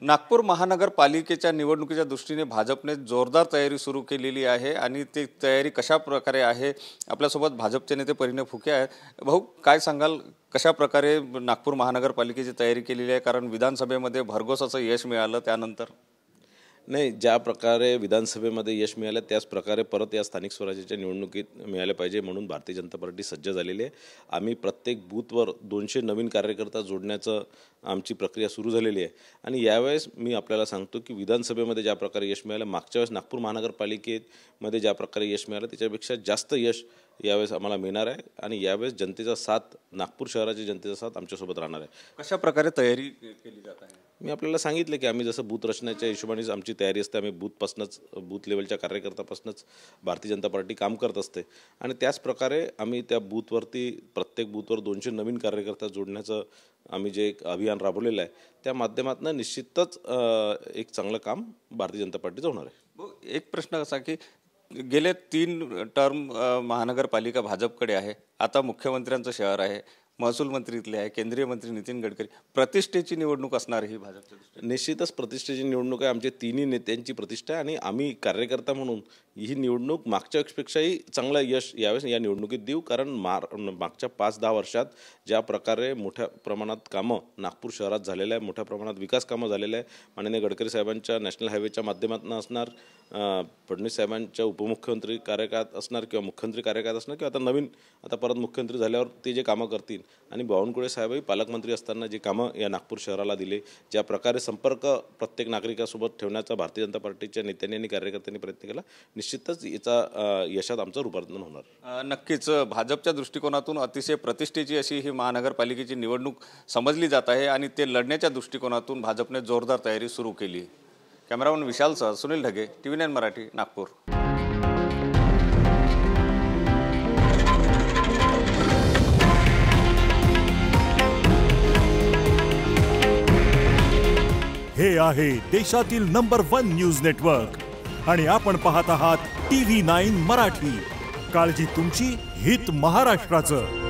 नागपूर महानगरपालिकेच्या निवडणुकीच्या दृष्टीने भाजपने जोरदार तयारी सुरू केलेली आहे आणि ती तयारी कशा प्रकारे आहे। आपल्यासोबत भाजपचे नेते परिणय फुके आहेत। भाऊ, काय सांगाल, कशा प्रकारे नागपूर महानगरपालिकेची तयारी केलेली आहे? कारण विधानसभेमध्ये भरघोस असं यश मिळालं, त्यानंतर नाही, ज्या प्रकारे विधानसभेमध्ये यश मिळालं त्याच प्रकारे परत या स्थानिक स्वराज्याच्या निवडणुकीत मिळाले पाहिजे म्हणून भारतीय जनता पार्टी सज्ज झालेली आहे। आम्ही प्रत्येक बूथवर 200 नवीन कार्यकर्ता जोडण्याचं आमची प्रक्रिया सुरू झालेली आहे आणि यावेळेस मी आपल्याला सांगतो की विधानसभेमध्ये ज्या प्रकारे यश मिळालं, मागच्या वेळेस नागपूर महानगरपालिकेमध्ये ज्या प्रकारे यश मिळालं त्याच्यापेक्षा जास्त यश यावेळेस आम्हाला मिळणार आहे आणि यावेळेस जनतेचा साथ, नागपूर शहराची जनतेचा साथ आमच्यासोबत राहणार आहे। कशा प्रकारे तयारी केली जात आहे? मी आपल्याला सांगितलं की आम्ही जसं बूथ रचण्याच्या हिशोबानेच आमची तयारी असते। आम्ही बूथ लेवलच्या कार्यकर्त्यापासूनच भारतीय जनता पार्टी काम करत असते आणि त्याच प्रकारे आम्ही त्या बूथवरती प्रत्येक बूथवर 200 नवीन कार्यकर्ता जोडण्याचं आम्ही जे एक अभियान राबवलेलं आहे त्या माध्यमातून निश्चितच एक चांगलं काम भारतीय जनता पार्टीचं होणार आहे। एक प्रश्न असा की गेले 3 टर्म महानगरपालिका भाजपकडे आहे, आता मुख्यमंत्र्यांचं शहर आहे, महसूल मंत्री इथले आहे, केंद्रीय मंत्री नितीन गडकरी, प्रतिष्ठेची निवडणूक असणार ही भाजपच्या दृष्टीने? निश्चितच प्रतिष्ठेची निवडणूक आहे, आमच्या तिन्ही नेत्यांची प्रतिष्ठा आहे आणि आम्ही कार्यकर्ता म्हणून ही निवडणूक मागच्या पेक्षाही चांगलं यश यावेळेस या निवडणुकीत देऊ। कारण मागच्या 5-10 वर्षात ज्या प्रकारे मोठ्या प्रमाणात कामं नागपूर शहरात झालेलं आहे, मोठ्या प्रमाणात विकास कामं झालेलं आहे, माननीय गडकरी साहेबांच्या नॅशनल हायवेच्या माध्यमातून असणार, फडणवीस साहेबांच्या उपमुख्यमंत्री कार्यकाळात असणार किंवा मुख्यमंत्री कार्यकाळात असणार किंवा आता परत मुख्यमंत्री झाल्यावर ते जे कामं करतील आणि बावनकुळे साहेबही पालकमंत्री असताना जे कामं या नागपूर शहराला दिले, ज्या प्रकारे संपर्क प्रत्येक नागरिकासोबत ठेवण्याचा भारतीय जनता पार्टीच्या नेत्यांनी आणि कार्यकर्त्यांनी प्रयत्न केला, निश्चितच याचा यशात आमचं रूपांतरण होणार। नक्कीच भाजपच्या दृष्टिकोनातून अतिशय प्रतिष्ठेची अशी ही महानगरपालिकेची निवडणूक समजली जात आहे आणि ते लढण्याच्या दृष्टिकोनातून भाजपने जोरदार तयारी सुरू केली। कॅमेरामन विशालसह सुनील ढगे, TV9 मराठी, नागपूर। हे आहे देशातील नंबर 1 न्यूज नेटवर्क आणि आपण पाहत आहात TV9 मराठी। काळजी तुमची, हित महाराष्ट्राचं।